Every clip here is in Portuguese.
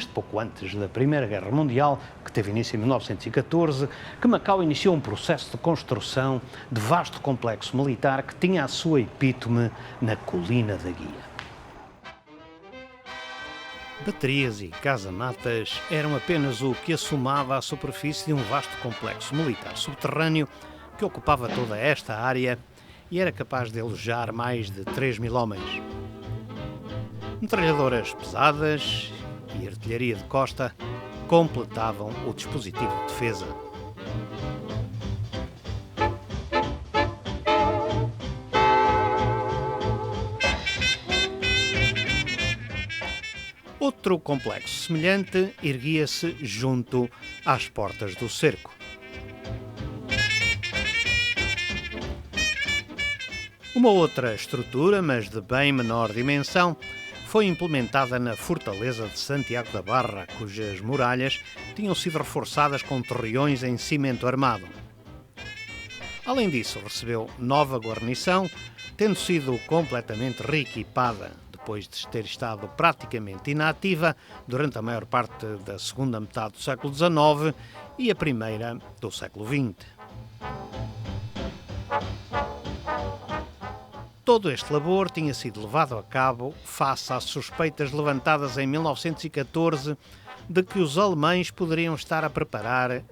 desde pouco antes da Primeira Guerra Mundial, que teve início em 1914, que Macau iniciou um processo de construção de vasto complexo militar que tinha a sua epítome na Colina da Guia. Baterias e casamatas eram apenas o que assomava à superfície de um vasto complexo militar subterrâneo que ocupava toda esta área e era capaz de alojar mais de 3.000 homens. Metralhadoras pesadas e artilharia de costa completavam o dispositivo de defesa. Outro complexo semelhante erguia-se junto às portas do cerco. Uma outra estrutura, mas de bem menor dimensão, foi implementada na fortaleza de Santiago da Barra, cujas muralhas tinham sido reforçadas com torreões em cimento armado. Além disso, recebeu nova guarnição, tendo sido completamente reequipada, depois de ter estado praticamente inativa durante a maior parte da segunda metade do século XIX e a primeira do século XX. Todo este labor tinha sido levado a cabo face às suspeitas levantadas em 1914 de que os alemães poderiam estar a preparar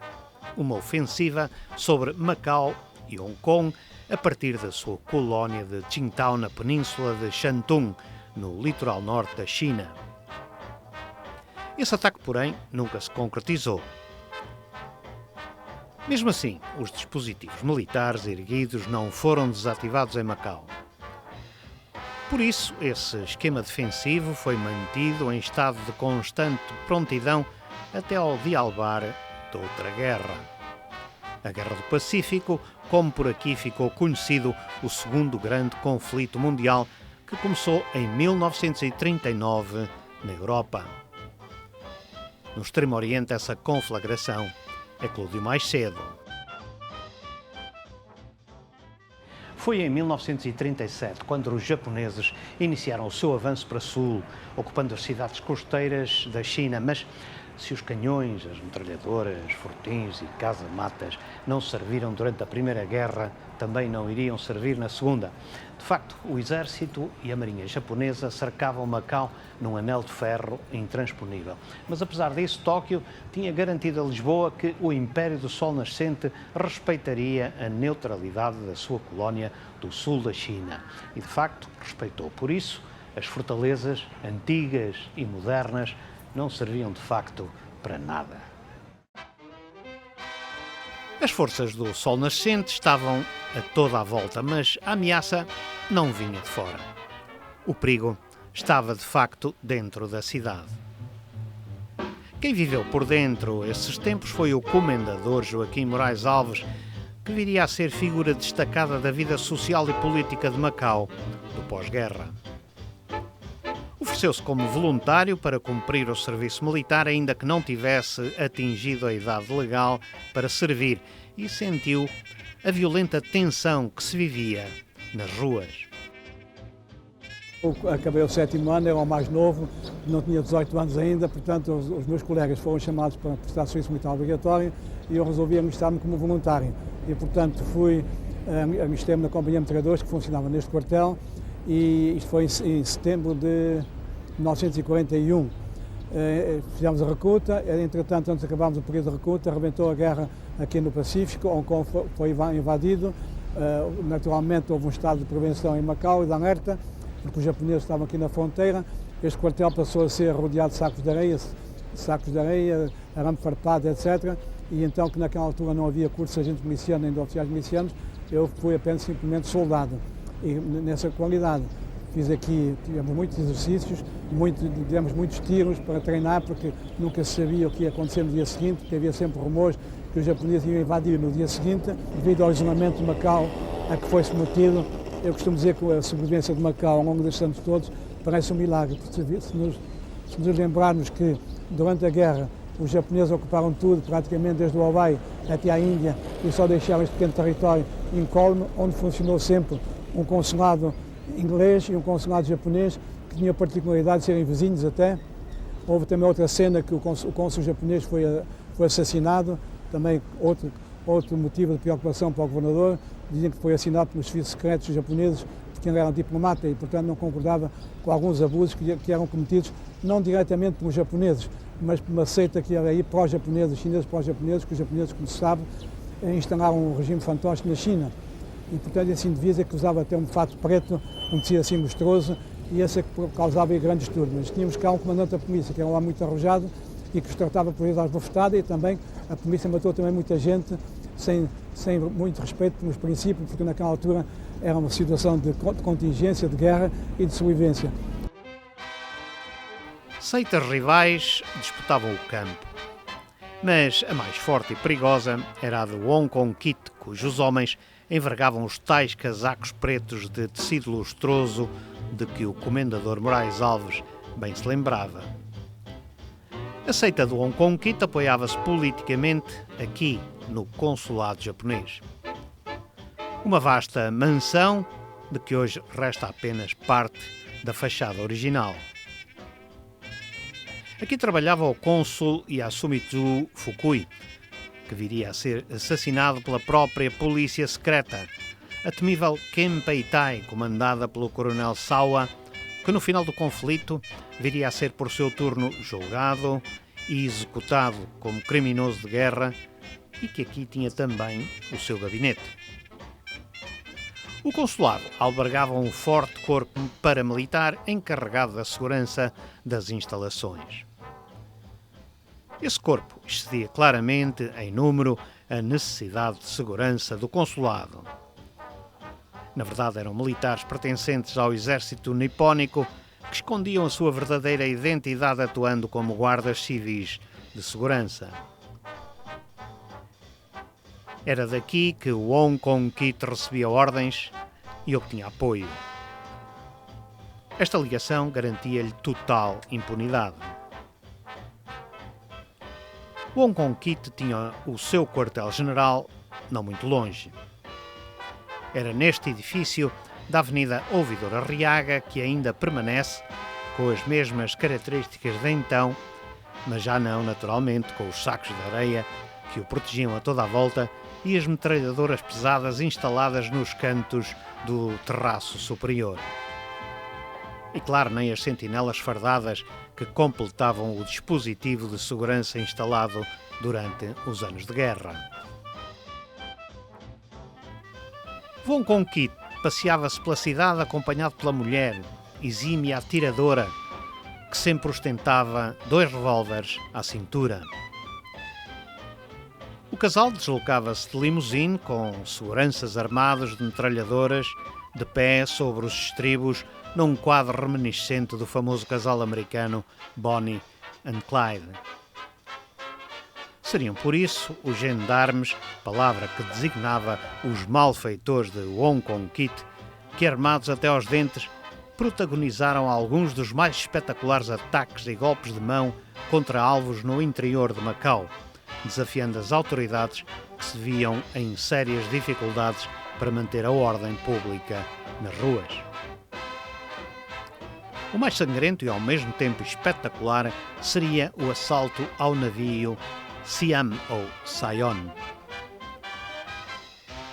uma ofensiva sobre Macau e Hong Kong a partir da sua colónia de Qingdao na península de Shantung, no litoral norte da China. Esse ataque, porém, nunca se concretizou. Mesmo assim, os dispositivos militares erguidos não foram desativados em Macau. Por isso, esse esquema defensivo foi mantido em estado de constante prontidão até ao dealbar de outra guerra. A Guerra do Pacífico, como por aqui ficou conhecido o segundo grande conflito mundial, que começou em 1939 na Europa. No Extremo Oriente, essa conflagração eclodiu mais cedo. Foi em 1937, quando os japoneses iniciaram o seu avanço para sul, ocupando as cidades costeiras da China, mas se os canhões, as metralhadoras, fortins e casamatas não serviram durante a Primeira Guerra, também não iriam servir na Segunda. De facto, o exército e a marinha japonesa cercavam Macau num anel de ferro intransponível. Mas apesar disso, Tóquio tinha garantido a Lisboa que o Império do Sol Nascente respeitaria a neutralidade da sua colónia do sul da China. E de facto, respeitou. Por isso, as fortalezas antigas e modernas não serviam de facto para nada. As forças do Sol Nascente estavam a toda a volta, mas a ameaça não vinha de fora. O perigo estava de facto dentro da cidade. Quem viveu por dentro esses tempos foi o comendador Joaquim Moraes Alves, que viria a ser figura destacada da vida social e política de Macau do pós-guerra. Ofereceu-se como voluntário para cumprir o serviço militar, ainda que não tivesse atingido a idade legal para servir, e sentiu a violenta tensão que se vivia nas ruas. Eu acabei o 7º ano, era o mais novo, não tinha 18 anos ainda, portanto os meus colegas foram chamados para prestar serviço militar obrigatório e eu resolvi alistar-me como voluntário. E portanto alistei-me na Companhia de Metralhadores, que funcionava neste quartel, e isto foi em setembro de 1941. Fizemos a recruta, entretanto, antes de acabarmos o período de recruta, arrebentou a guerra aqui no Pacífico, Hong Kong foi invadido, naturalmente houve um estado de prevenção em Macau e de alerta, porque os japoneses estavam aqui na fronteira. Este quartel passou a ser rodeado de sacos de areia, arame farpado, etc. E então, que naquela altura não havia curso de agente miliciano nem de oficiais milicianos, eu fui apenas simplesmente soldado. E nessa qualidade fiz aqui, tivemos muitos exercícios, demos muitos tiros para treinar, porque nunca se sabia o que ia acontecer no dia seguinte, porque havia sempre rumores que os japoneses iam invadir no dia seguinte. Devido ao isolamento de Macau a que foi submetido, eu costumo dizer que a sobrevivência de Macau ao longo destes anos todos parece um milagre. Se nos lembrarmos que durante a guerra os japoneses ocuparam tudo, praticamente desde o Hawaii até à Índia, e só deixaram este pequeno território incólume, onde funcionou sempre um consulado inglês e um consulado japonês, que tinha a particularidade de serem vizinhos até, Houve também outra cena que o cônsul japonês foi assassinado, também outro motivo de preocupação para o governador. Dizem que foi assassinado pelos serviços secretos japoneses, que ele era um diplomata e, portanto, não concordava com alguns abusos que eram cometidos, não diretamente pelos japoneses, mas por uma seita que era aí pró-japoneses, chineses pró-japoneses, que os japoneses, como se sabe, instalaram um regime fantoche na China. E, portanto, esse indivíduo que usava até um fato preto, um tecido assim lustroso, e esse é que causava aí grandes turbas. Tínhamos cá um comandante da polícia, que era um homem muito arrojado e que os tratava por vezes às bofetadas, e também a polícia matou também muita gente sem muito respeito pelos princípios, porque naquela altura era uma situação de contingência, de guerra e de sobrevivência. Seitas rivais disputavam o campo, mas a mais forte e perigosa era a de Wong Kong Kit, cujos homens envergavam os tais casacos pretos de tecido lustroso de que o comendador Moraes Alves bem se lembrava. A seita do Wong Kong Kit apoiava-se politicamente aqui, no consulado japonês. Uma vasta mansão de que hoje resta apenas parte da fachada original. Aqui trabalhava o cônsul Yasumitsu Fukui, que viria a ser assassinado pela própria polícia secreta, a temível Kenpeitai, comandada pelo coronel Sawa, que no final do conflito viria a ser por seu turno julgado e executado como criminoso de guerra, e que aqui tinha também o seu gabinete. O consulado albergava um forte corpo paramilitar encarregado da segurança das instalações. Esse corpo excedia claramente em número a necessidade de segurança do consulado. Na verdade, eram militares pertencentes ao exército nipónico que escondiam a sua verdadeira identidade atuando como guardas civis de segurança. Era daqui que o Wong Kong Kit recebia ordens e obtinha apoio. Esta ligação garantia-lhe total impunidade. O Wong Kong Kit tinha o seu quartel-general não muito longe. Era neste edifício da Avenida Ouvidor Arriaga, que ainda permanece com as mesmas características de então, mas já não, naturalmente, com os sacos de areia que o protegiam a toda a volta e as metralhadoras pesadas instaladas nos cantos do terraço superior. E claro, nem as sentinelas fardadas que completavam o dispositivo de segurança instalado durante os anos de guerra. Wong Kong Kit passeava-se pela cidade acompanhado pela mulher, exímia atiradora, que sempre ostentava 2 revólveres à cintura. O casal deslocava-se de limusine com seguranças armados de metralhadoras, de pé sobre os estribos, num quadro reminiscente do famoso casal americano Bonnie and Clyde. Seriam por isso os gendarmes, palavra que designava os malfeitores de Wong Kong Kit, que armados até aos dentes protagonizaram alguns dos mais espetaculares ataques e golpes de mão contra alvos no interior de Macau, desafiando as autoridades que se viam em sérias dificuldades para manter a ordem pública nas ruas. O mais sangrento e ao mesmo tempo espetacular seria o assalto ao navio Siam ou Saigon.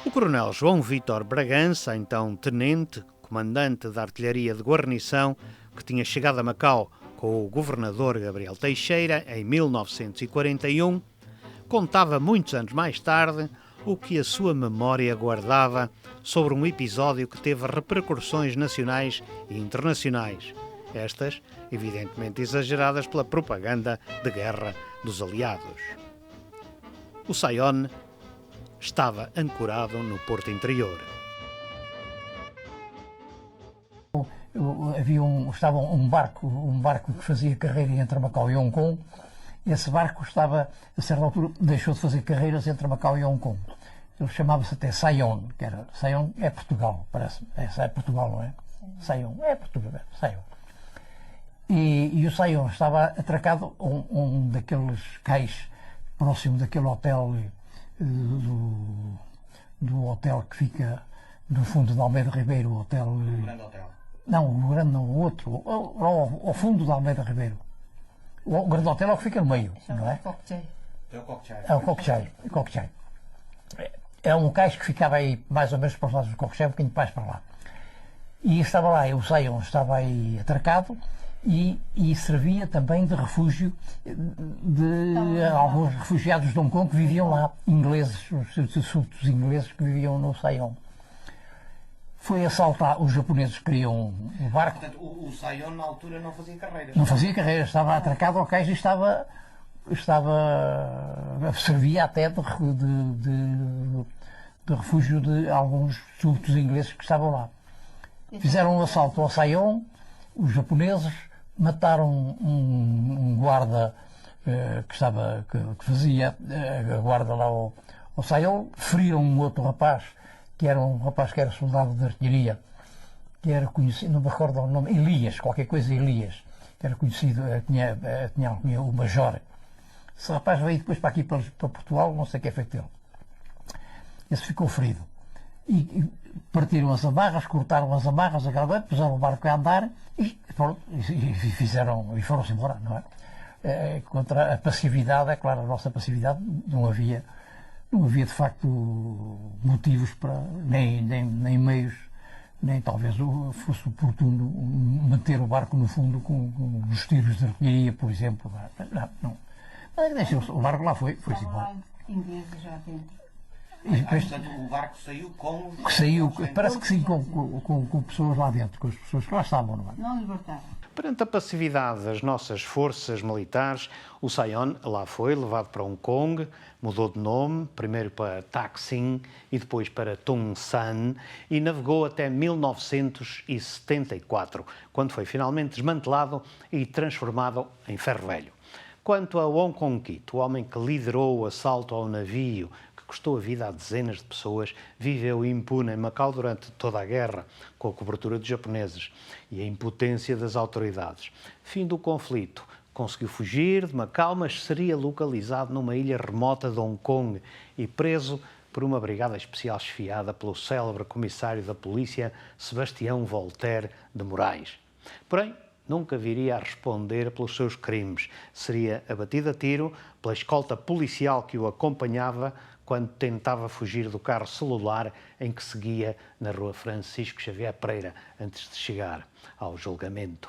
O coronel João Vítor Bragança, então tenente, comandante da artilharia de guarnição, que tinha chegado a Macau com o governador Gabriel Teixeira em 1941, contava muitos anos mais tarde o que a sua memória guardava sobre um episódio que teve repercussões nacionais e internacionais, estas evidentemente exageradas pela propaganda de guerra dos aliados. O Saigon estava ancorado no porto interior. Estava um barco que fazia carreira entre Macau e Hong Kong. Esse barco estava, a certa altura, deixou de fazer carreiras entre Macau e Hong Kong. Ele chamava-se até Saigon, que era, Saigon é Portugal, parece-me. É Portugal, não é? Saigon, é Portugal, Saigon. E o Saigon estava atracado a um daqueles cais próximo daquele hotel, do hotel que fica no fundo de Almeida Ribeiro, o hotel... O Grande Hotel. Não, o Grande não, o outro, ao fundo de Almeida Ribeiro. O Grande Hotel é o que fica no meio, não é? É o Cockchair. É o Cockchair. É um cais que ficava aí mais ou menos para os lados do Cockchair, um bocadinho mais para lá. E estava lá, o Saião estava aí atracado e servia também de refúgio de alguns refugiados de Hong Kong que viviam lá, ingleses, os súditos ingleses que viviam no Saião. Foi assaltar, os japoneses queriam o barco. Portanto, o Saião na altura não fazia carreiras. Não fazia carreiras, estava atracado ao cais e servia até de refúgio de alguns súditos ingleses que estavam lá. Fizeram um assalto ao Saião, os japoneses mataram um guarda que fazia a guarda lá ao Saião, feriram um outro rapaz que era soldado de artilharia, que era conhecido, não me recordo o nome, Elias, qualquer coisa Elias, que era conhecido, tinha o major. Esse rapaz veio depois para aqui, para Portugal, não sei o que é feito dele. Esse ficou ferido. E partiram as amarras, cortaram as amarras, puseram o barco a andar e foram-se embora, não é? Contra a passividade, é claro, a nossa passividade, não havia de facto motivos para, nem meios, nem talvez fosse oportuno manter o barco no fundo com os tiros de artilharia, por exemplo. Não. O barco lá foi-se embora. Ingleses já dentro. Portanto, o barco saiu com... Parece que sim, com pessoas lá dentro, com as pessoas que lá estavam, não é? Não libertaram. Perante a passividade das nossas forças militares, o Saigon lá foi levado para Hong Kong, mudou de nome, primeiro para Taksin e depois para Tung San, e navegou até 1974, quando foi finalmente desmantelado e transformado em ferro velho. Quanto a Wong Kong Kit, o homem que liderou o assalto ao navio, que custou a vida a dezenas de pessoas, viveu impune em Macau durante toda a guerra, com a cobertura dos japoneses e a impotência das autoridades. Fim do conflito, conseguiu fugir de Macau, mas seria localizado numa ilha remota de Hong Kong e preso por uma brigada especial esfiada pelo célebre comissário da polícia Sebastião Voltaire de Moraes. Porém, nunca viria a responder pelos seus crimes. Seria abatido a tiro pela escolta policial que o acompanhava quando tentava fugir do carro celular em que seguia na rua Francisco Xavier Pereira, antes de chegar ao julgamento.